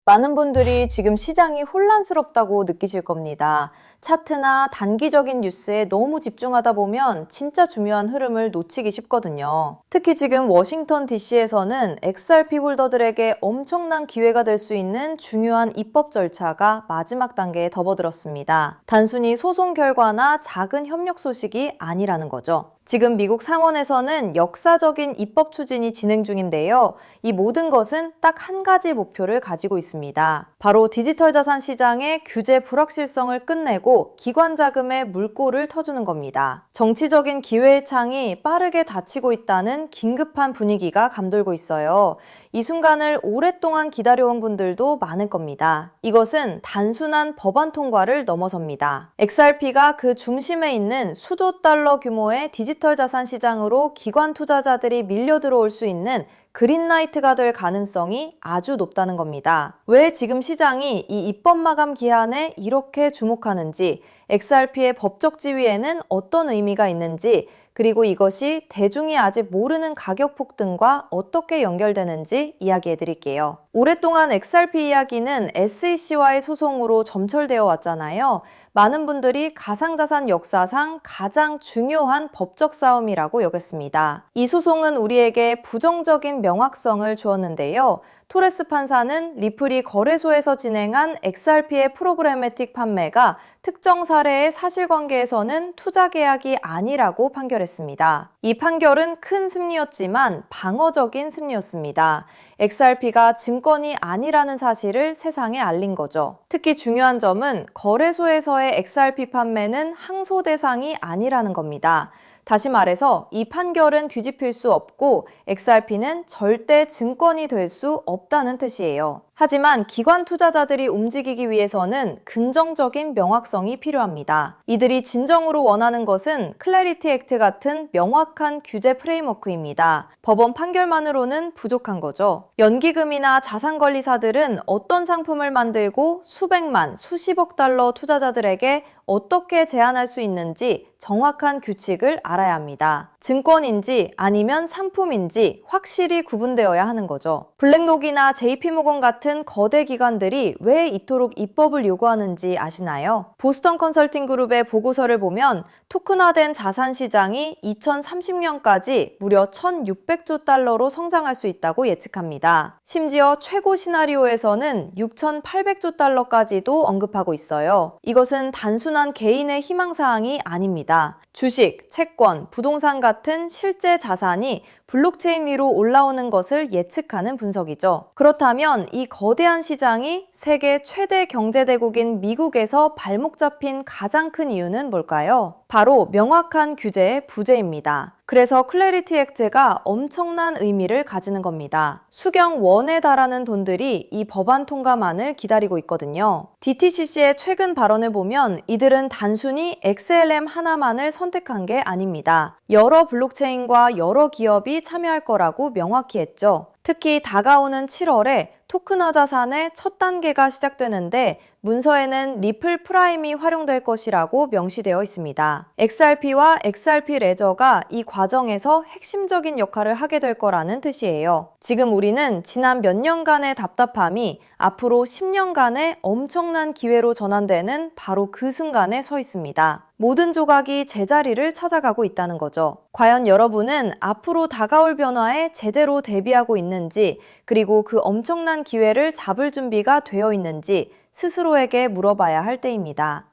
많은 분들이 지금 시장이 혼란스럽다고 느끼실 겁니다. 차트나 단기적인 뉴스에 너무 집중하다 보면 진짜 중요한 흐름을 놓치기 쉽거든요. 특히 지금 워싱턴 DC에서는 XRP 홀더들에게 엄청난 기회가 될 수 있는 중요한 입법 절차가 마지막 단계에 접어들었습니다. 단순히 소송 결과나 작은 협력 소식이 아니라는 거죠. 지금 미국 상원에서는 역사적인 입법 추진이 진행 중인데요. 이 모든 것은 딱 한 가지 목표를 가지고 있습니다. 바로 디지털 자산 시장의 규제 불확실성을 끝내고 기관 자금의 물꼬를 터주는 겁니다. 정치적인 기회의 창이 빠르게 닫히고 있다는 긴급한 분위기가 감돌고 있어요. 이 순간을 오랫동안 기다려온 분들도 많을 겁니다. 이것은 단순한 법안 통과를 넘어섭니다. XRP가 그 중심에 있는 수조 달러 규모의 디지털 자산 시장으로 기관 투자자들이 밀려 들어올 수 있는 그린라이트가 될 가능성이 아주 높다는 겁니다. 왜 지금 시장이 이 입법 마감 기한에 이렇게 주목하는지, XRP의 법적 지위에는 어떤 의미가 있는지, 그리고 이것이 대중이 아직 모르는 가격 폭등과 어떻게 연결되는지 이야기해 드릴게요. 오랫동안 XRP 이야기는 SEC와의 소송으로 점철되어 왔잖아요. 많은 분들이 가상자산 역사상 가장 중요한 법적 싸움이라고 여겼습니다. 이 소송은 우리에게 부정적인 명확성을 주었는데요. 토레스 판사는 리플이 거래소에서 진행한 XRP의 프로그래매틱 판매가 특정 사례의 사실관계에서는 투자 계약이 아니라고 판결했습니다. 이 판결은 큰 승리였지만 방어적인 승리였습니다. XRP가 증권이 아니라는 사실을 세상에 알린 거죠. 특히 중요한 점은 거래소에서의 XRP 판매는 항소 대상이 아니라는 겁니다. 다시 말해서 이 판결은 뒤집힐 수 없고 XRP는 절대 증권이 될 수 없다는 뜻이에요. 하지만 기관 투자자들이 움직이기 위해서는 긍정적인 명확성이 필요합니다. 이들이 진정으로 원하는 것은 클래리티 액트 같은 명확한 규제 프레임워크입니다. 법원 판결만으로는 부족한 거죠. 연기금이나 자산관리사들은 어떤 상품을 만들고 수백만, 수십억 달러 투자자들에게 어떻게 제한할 수 있는지 정확한 규칙을 알아야 합니다. 증권인지 아니면 상품인지 확실히 구분되어야 하는 거죠. 블랙록이나 JP모건 같은 거대 기관들이 왜 이토록 입법을 요구하는지 아시나요? 보스턴 컨설팅 그룹의 보고서를 보면 토큰화된 자산 시장이 2030년까지 무려 1,600조 달러로 성장할 수 있다고 예측합니다. 심지어 최고 시나리오에서는 6,800조 달러까지도 언급하고 있어요. 이것은 단순한 개인의 희망사항이 아닙니다. 주식, 채권, 부동산 같은 실제 자산이 블록체인 위로 올라오는 것을 예측하는 분석이죠. 그렇다면 이 거대한 시장이 세계 최대 경제대국인 미국에서 발목 잡힌 가장 큰 이유는 뭘까요? 바로 명확한 규제의 부재입니다. 그래서 클래리티 액트가 엄청난 의미를 가지는 겁니다. 수경 원에 달하는 돈들이 이 법안 통과만을 기다리고 있거든요. DTCC의 최근 발언을 보면 이들은 단순히 XLM 하나만을 선택한 게 아닙니다. 여러 블록체인과 여러 기업이 참여할 거라고 명확히 했죠. 특히 다가오는 7월에 토큰화 자산의 첫 단계가 시작되는데 문서에는 리플 프라임이 활용될 것이라고 명시되어 있습니다. XRP와 XRP 레저가 이 과정에서 핵심적인 역할을 하게 될 거라는 뜻이에요. 지금 우리는 지난 몇 년간의 답답함이 앞으로 10년간의 엄청난 기회로 전환되는 바로 그 순간에 서 있습니다. 모든 조각이 제자리를 찾아가고 있다는 거죠. 과연 여러분은 앞으로 다가올 변화에 제대로 대비하고 있는지, 그리고 그 엄청난 기회를 잡을 준비가 되어 있는지 스스로에게 물어봐야 할 때입니다.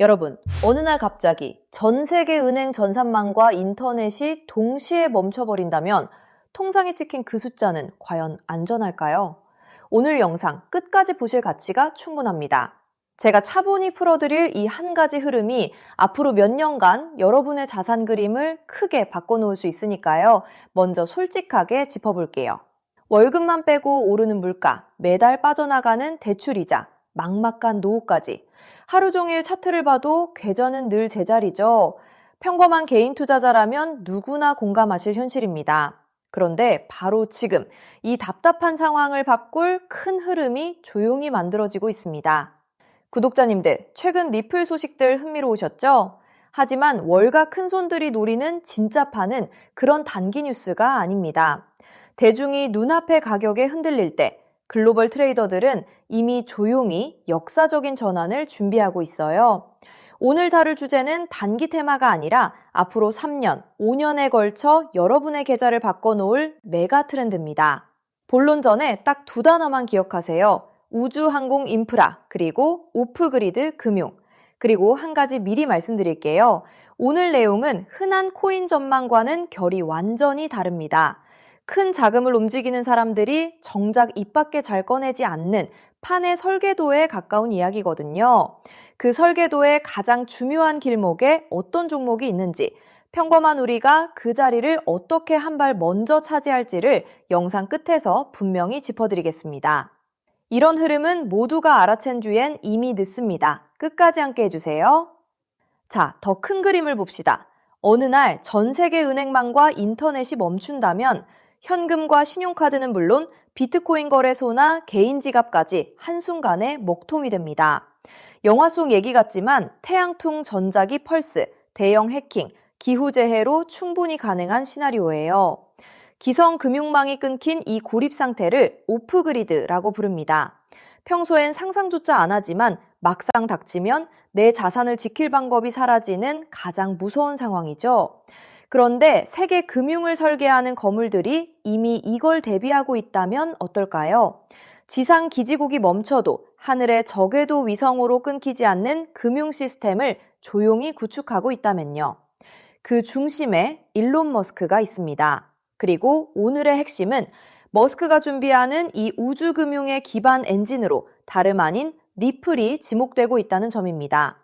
여러분, 어느 날 갑자기 전 세계 은행 전산망과 인터넷이 동시에 멈춰버린다면 통장에 찍힌 그 숫자는 과연 안전할까요? 오늘 영상 끝까지 보실 가치가 충분합니다. 제가 차분히 풀어드릴 이 한 가지 흐름이 앞으로 몇 년간 여러분의 자산 그림을 크게 바꿔놓을 수 있으니까요. 먼저 솔직하게 짚어볼게요. 월급만 빼고 오르는 물가, 매달 빠져나가는 대출이자, 막막한 노후까지. 하루 종일 차트를 봐도 궤전은 늘 제자리죠. 평범한 개인 투자자라면 누구나 공감하실 현실입니다. 그런데 바로 지금 이 답답한 상황을 바꿀 큰 흐름이 조용히 만들어지고 있습니다. 구독자님들, 최근 리플 소식들 흥미로우셨죠? 하지만 월가 큰손들이 노리는 진짜 판은 그런 단기 뉴스가 아닙니다. 대중이 눈앞의 가격에 흔들릴 때, 글로벌 트레이더들은 이미 조용히 역사적인 전환을 준비하고 있어요. 오늘 다룰 주제는 단기 테마가 아니라 앞으로 3년, 5년에 걸쳐 여러분의 계좌를 바꿔놓을 메가 트렌드입니다. 본론 전에 딱 두 단어만 기억하세요. 우주 항공 인프라, 그리고 오프그리드 금융. 그리고 한 가지 미리 말씀드릴게요. 오늘 내용은 흔한 코인 전망과는 결이 완전히 다릅니다. 큰 자금을 움직이는 사람들이 정작 입 밖에 잘 꺼내지 않는 판의 설계도에 가까운 이야기거든요. 그 설계도의 가장 중요한 길목에 어떤 종목이 있는지, 평범한 우리가 그 자리를 어떻게 한 발 먼저 차지할지를 영상 끝에서 분명히 짚어드리겠습니다. 이런 흐름은 모두가 알아챈 뒤엔 이미 늦습니다. 끝까지 함께 해주세요. 자, 더 큰 그림을 봅시다. 어느 날 전 세계 은행망과 인터넷이 멈춘다면 현금과 신용카드는 물론 비트코인 거래소나 개인 지갑까지 한순간에 먹통이 됩니다. 영화 속 얘기 같지만 태양풍 전자기 펄스, 대형 해킹, 기후재해로 충분히 가능한 시나리오예요. 기성 금융망이 끊긴 이 고립 상태를 오프그리드라고 부릅니다. 평소엔 상상조차 안 하지만 막상 닥치면 내 자산을 지킬 방법이 사라지는 가장 무서운 상황이죠. 그런데 세계 금융을 설계하는 거물들이 이미 이걸 대비하고 있다면 어떨까요? 지상 기지국이 멈춰도 하늘의 저궤도 위성으로 끊기지 않는 금융 시스템을 조용히 구축하고 있다면요. 그 중심에 일론 머스크가 있습니다. 그리고 오늘의 핵심은 머스크가 준비하는 이 우주금융의 기반 엔진으로 다름 아닌 리플이 지목되고 있다는 점입니다.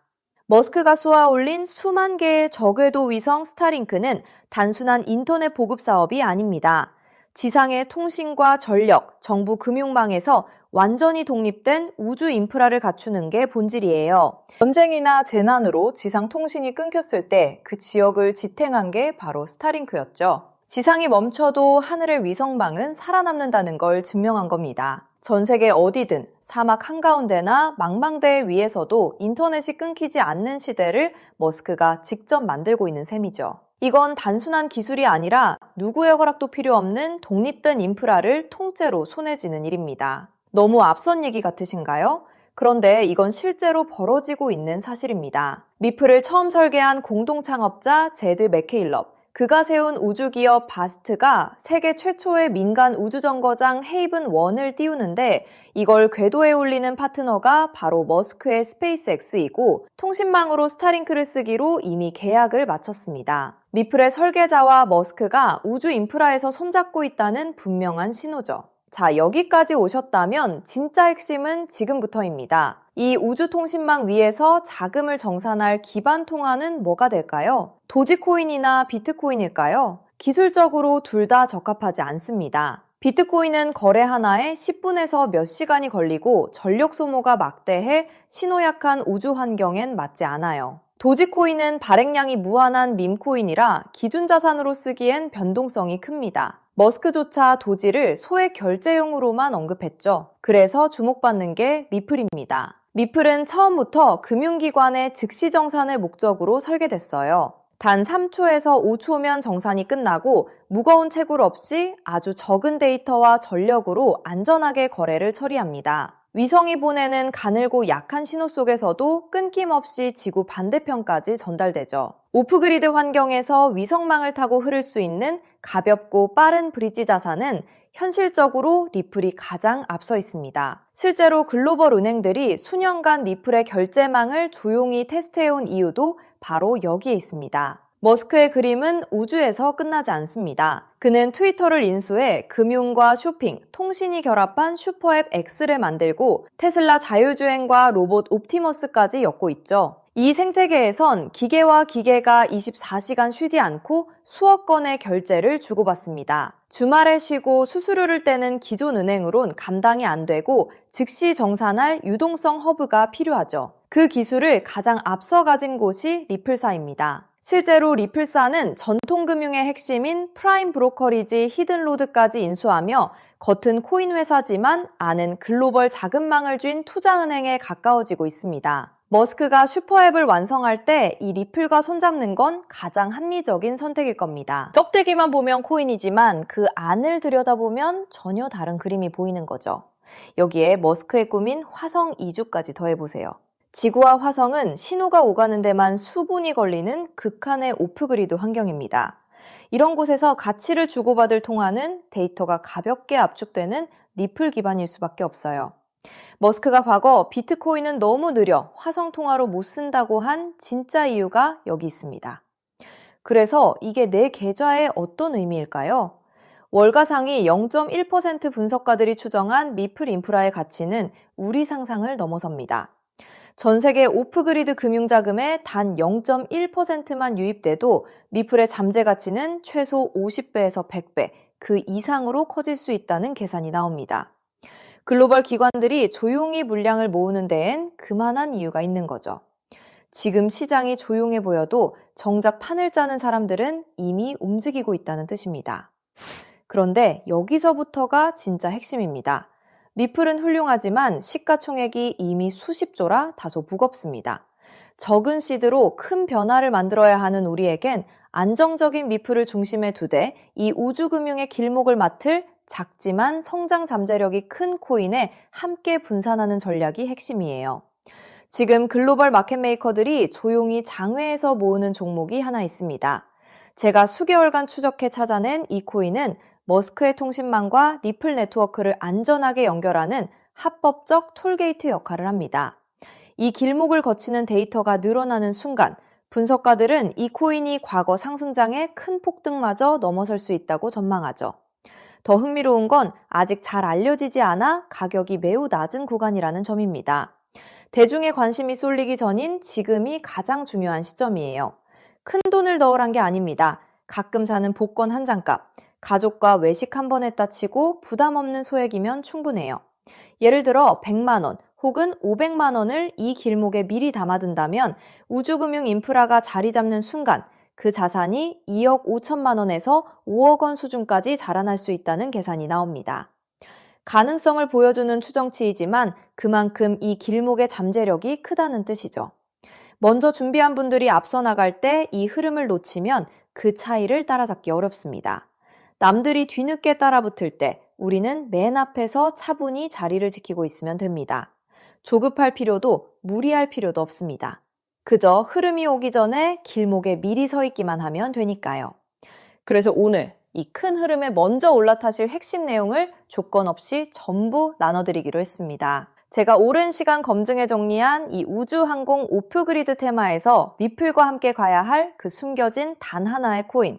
머스크가 쏘아 올린 수만 개의 저궤도 위성 스타링크는 단순한 인터넷 보급 사업이 아닙니다. 지상의 통신과 전력, 정부 금융망에서 완전히 독립된 우주 인프라를 갖추는 게 본질이에요. 전쟁이나 재난으로 지상 통신이 끊겼을 때 그 지역을 지탱한 게 바로 스타링크였죠. 지상이 멈춰도 하늘의 위성망은 살아남는다는 걸 증명한 겁니다. 전 세계 어디든 사막 한가운데나 망망대해 위에서도 인터넷이 끊기지 않는 시대를 머스크가 직접 만들고 있는 셈이죠. 이건 단순한 기술이 아니라 누구의 허락도 필요 없는 독립된 인프라를 통째로 손에 쥐는 일입니다. 너무 앞선 얘기 같으신가요? 그런데 이건 실제로 벌어지고 있는 사실입니다. 리플을 처음 설계한 공동 창업자 제드 맥케일럽, 그가 세운 우주기업 바스트가 세계 최초의 민간 우주정거장 헤이븐1을 띄우는데 이걸 궤도에 올리는 파트너가 바로 머스크의 스페이스X이고 통신망으로 스타링크를 쓰기로 이미 계약을 마쳤습니다. 리플의 설계자와 머스크가 우주 인프라에서 손잡고 있다는 분명한 신호죠. 자, 여기까지 오셨다면 진짜 핵심은 지금부터입니다. 이 우주통신망 위에서 자금을 정산할 기반 통화는 뭐가 될까요? 도지코인이나 비트코인일까요? 기술적으로 둘 다 적합하지 않습니다. 비트코인은 거래 하나에 10분에서 몇 시간이 걸리고 전력 소모가 막대해 신호약한 우주 환경엔 맞지 않아요. 도지코인은 발행량이 무한한 밈코인이라 기준 자산으로 쓰기엔 변동성이 큽니다. 머스크조차 도지를 소액 결제용으로만 언급했죠. 그래서 주목받는 게 리플입니다. 리플은 처음부터 금융기관의 즉시 정산을 목적으로 설계됐어요. 단 3초에서 5초면 정산이 끝나고 무거운 채굴 없이 아주 적은 데이터와 전력으로 안전하게 거래를 처리합니다. 위성이 보내는 가늘고 약한 신호 속에서도 끊김없이 지구 반대편까지 전달되죠. 오프그리드 환경에서 위성망을 타고 흐를 수 있는 가볍고 빠른 브릿지 자산은 현실적으로 리플이 가장 앞서 있습니다. 실제로 글로벌 은행들이 수년간 리플의 결제망을 조용히 테스트해온 이유도 바로 여기에 있습니다. 머스크의 그림은 우주에서 끝나지 않습니다. 그는 트위터를 인수해 금융과 쇼핑, 통신이 결합한 슈퍼앱 X를 만들고 테슬라 자율주행과 로봇 옵티머스까지 엮고 있죠. 이 생태계에선 기계와 기계가 24시간 쉬지 않고 수억 건의 결제를 주고받습니다. 주말에 쉬고 수수료를 떼는 기존 은행으론 감당이 안 되고 즉시 정산할 유동성 허브가 필요하죠. 그 기술을 가장 앞서 가진 곳이 리플사입니다. 실제로 리플사는 전통금융의 핵심인 프라임 브로커리지 히든로드까지 인수하며 겉은 코인 회사지만 안은 글로벌 자금망을 쥔 투자은행에 가까워지고 있습니다. 머스크가 슈퍼앱을 완성할 때 이 리플과 손잡는 건 가장 합리적인 선택일 겁니다. 껍데기만 보면 코인이지만 그 안을 들여다보면 전혀 다른 그림이 보이는 거죠. 여기에 머스크의 꿈인 화성 이주까지 더해보세요. 지구와 화성은 신호가 오가는 데만 수분이 걸리는 극한의 오프그리드 환경입니다. 이런 곳에서 가치를 주고받을 통화는 데이터가 가볍게 압축되는 리플 기반일 수밖에 없어요. 머스크가 과거 비트코인은 너무 느려 화성 통화로 못 쓴다고 한 진짜 이유가 여기 있습니다. 그래서 이게 내 계좌에 어떤 의미일까요? 월가상위 0.1% 분석가들이 추정한 리플 인프라의 가치는 우리 상상을 넘어섭니다. 전 세계 오프그리드 금융자금의 단 0.1%만 유입돼도 리플의 잠재 가치는 최소 50배에서 100배, 그 이상으로 커질 수 있다는 계산이 나옵니다. 글로벌 기관들이 조용히 물량을 모으는 데엔 그만한 이유가 있는 거죠. 지금 시장이 조용해 보여도 정작 판을 짜는 사람들은 이미 움직이고 있다는 뜻입니다. 그런데 여기서부터가 진짜 핵심입니다. 리플은 훌륭하지만 시가총액이 이미 수십조라 다소 무겁습니다. 적은 시드로 큰 변화를 만들어야 하는 우리에겐 안정적인 리플을 중심에 두되 이 우주금융의 길목을 맡을 작지만 성장 잠재력이 큰 코인에 함께 분산하는 전략이 핵심이에요. 지금 글로벌 마켓메이커들이 조용히 장외에서 모으는 종목이 하나 있습니다. 제가 수개월간 추적해 찾아낸 이 코인은 머스크의 통신망과 리플 네트워크를 안전하게 연결하는 합법적 톨게이트 역할을 합니다. 이 길목을 거치는 데이터가 늘어나는 순간 분석가들은 이 코인이 과거 상승장의 큰 폭등마저 넘어설 수 있다고 전망하죠. 더 흥미로운 건 아직 잘 알려지지 않아 가격이 매우 낮은 구간이라는 점입니다. 대중의 관심이 쏠리기 전인 지금이 가장 중요한 시점이에요. 큰 돈을 넣으란 게 아닙니다. 가끔 사는 복권 한 장값, 가족과 외식 한 번 했다 치고 부담 없는 소액이면 충분해요. 예를 들어 100만 원 혹은 500만 원을 이 길목에 미리 담아둔다면 우주금융 인프라가 자리 잡는 순간 그 자산이 2억 5천만 원에서 5억 원 수준까지 자라날 수 있다는 계산이 나옵니다. 가능성을 보여주는 추정치이지만 그만큼 이 길목의 잠재력이 크다는 뜻이죠. 먼저 준비한 분들이 앞서 나갈 때 이 흐름을 놓치면 그 차이를 따라잡기 어렵습니다. 남들이 뒤늦게 따라붙을 때 우리는 맨 앞에서 차분히 자리를 지키고 있으면 됩니다. 조급할 필요도 무리할 필요도 없습니다. 그저 흐름이 오기 전에 길목에 미리 서 있기만 하면 되니까요. 그래서 오늘 이 큰 흐름에 먼저 올라타실 핵심 내용을 조건 없이 전부 나눠드리기로 했습니다. 제가 오랜 시간 검증해 정리한 이 우주항공 오프그리드 테마에서 리플과 함께 가야 할 그 숨겨진 단 하나의 코인.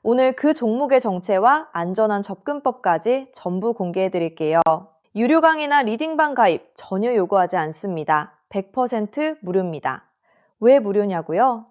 오늘 그 종목의 정체와 안전한 접근법까지 전부 공개해 드릴게요. 유료 강의나 리딩방 가입 전혀 요구하지 않습니다. 100% 무료입니다. 왜 무료냐고요?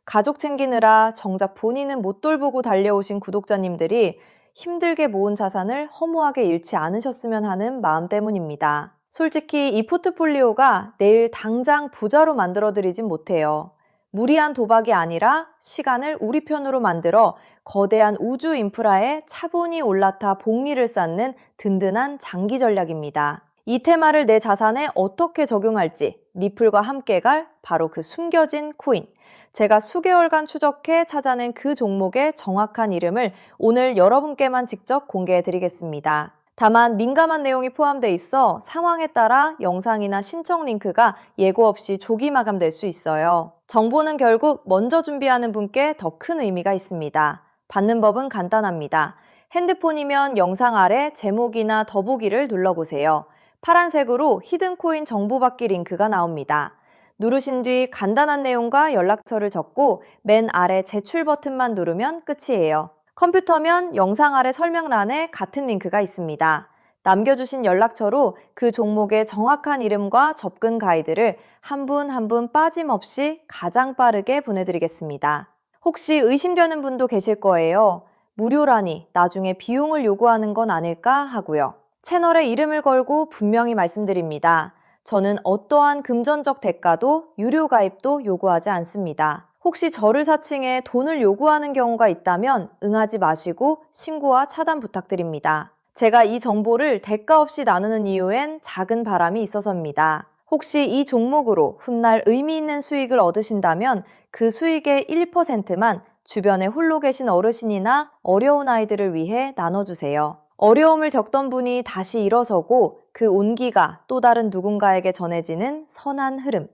가족 챙기느라 정작 본인은 못 돌보고 달려오신 구독자님들이 힘들게 모은 자산을 허무하게 잃지 않으셨으면 하는 마음 때문입니다. 솔직히 이 포트폴리오가 내일 당장 부자로 만들어드리진 못해요. 무리한 도박이 아니라 시간을 우리 편으로 만들어 거대한 우주 인프라에 차분히 올라타 복리를 쌓는 든든한 장기 전략입니다. 이 테마를 내 자산에 어떻게 적용할지 리플과 함께 갈 바로 그 숨겨진 코인. 제가 수개월간 추적해 찾아낸 그 종목의 정확한 이름을 오늘 여러분께만 직접 공개해 드리겠습니다. 다만 민감한 내용이 포함되어 있어 상황에 따라 영상이나 신청 링크가 예고 없이 조기 마감될 수 있어요. 정보는 결국 먼저 준비하는 분께 더 큰 의미가 있습니다. 받는 법은 간단합니다. 핸드폰이면 영상 아래 제목이나 더보기를 눌러보세요. 파란색으로 히든코인 정보받기 링크가 나옵니다. 누르신 뒤 간단한 내용과 연락처를 적고 맨 아래 제출 버튼만 누르면 끝이에요. 컴퓨터면 영상 아래 설명란에 같은 링크가 있습니다. 남겨주신 연락처로 그 종목의 정확한 이름과 접근 가이드를 한 분 한 분 빠짐없이 가장 빠르게 보내드리겠습니다. 혹시 의심되는 분도 계실 거예요. 무료라니 나중에 비용을 요구하는 건 아닐까 하고요. 채널에 이름을 걸고 분명히 말씀드립니다. 저는 어떠한 금전적 대가도 유료 가입도 요구하지 않습니다. 혹시 저를 사칭해 돈을 요구하는 경우가 있다면 응하지 마시고 신고와 차단 부탁드립니다. 제가 이 정보를 대가 없이 나누는 이유엔 작은 바람이 있어서입니다. 혹시 이 종목으로 훗날 의미 있는 수익을 얻으신다면 그 수익의 1%만 주변에 홀로 계신 어르신이나 어려운 아이들을 위해 나눠주세요. 어려움을 겪던 분이 다시 일어서고 그 온기가 또 다른 누군가에게 전해지는 선한 흐름.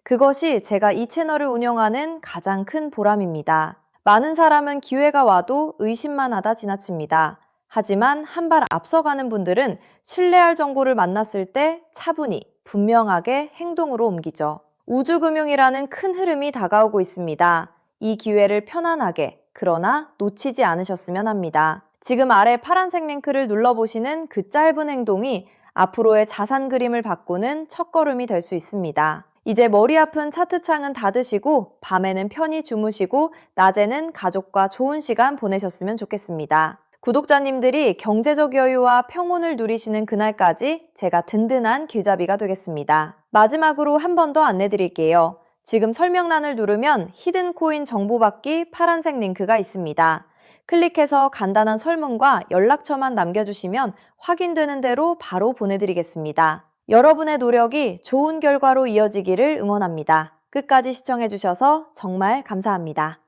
그것이 제가 이 채널을 운영하는 가장 큰 보람입니다. 많은 사람은 기회가 와도 의심만 하다 지나칩니다. 하지만 한 발 앞서가는 분들은 신뢰할 정보를 만났을 때 차분히, 분명하게 행동으로 옮기죠. 우주금융이라는 큰 흐름이 다가오고 있습니다. 이 기회를 편안하게, 그러나 놓치지 않으셨으면 합니다. 지금 아래 파란색 링크를 눌러보시는 그 짧은 행동이 앞으로의 자산 그림을 바꾸는 첫걸음이 될 수 있습니다. 이제 머리 아픈 차트창은 닫으시고 밤에는 편히 주무시고 낮에는 가족과 좋은 시간 보내셨으면 좋겠습니다. 구독자님들이 경제적 여유와 평온을 누리시는 그날까지 제가 든든한 길잡이가 되겠습니다. 마지막으로 한 번 더 안내드릴게요. 지금 설명란을 누르면 히든 코인 정보 받기 파란색 링크가 있습니다. 클릭해서 간단한 설문과 연락처만 남겨주시면 확인되는 대로 바로 보내드리겠습니다. 여러분의 노력이 좋은 결과로 이어지기를 응원합니다. 끝까지 시청해주셔서 정말 감사합니다.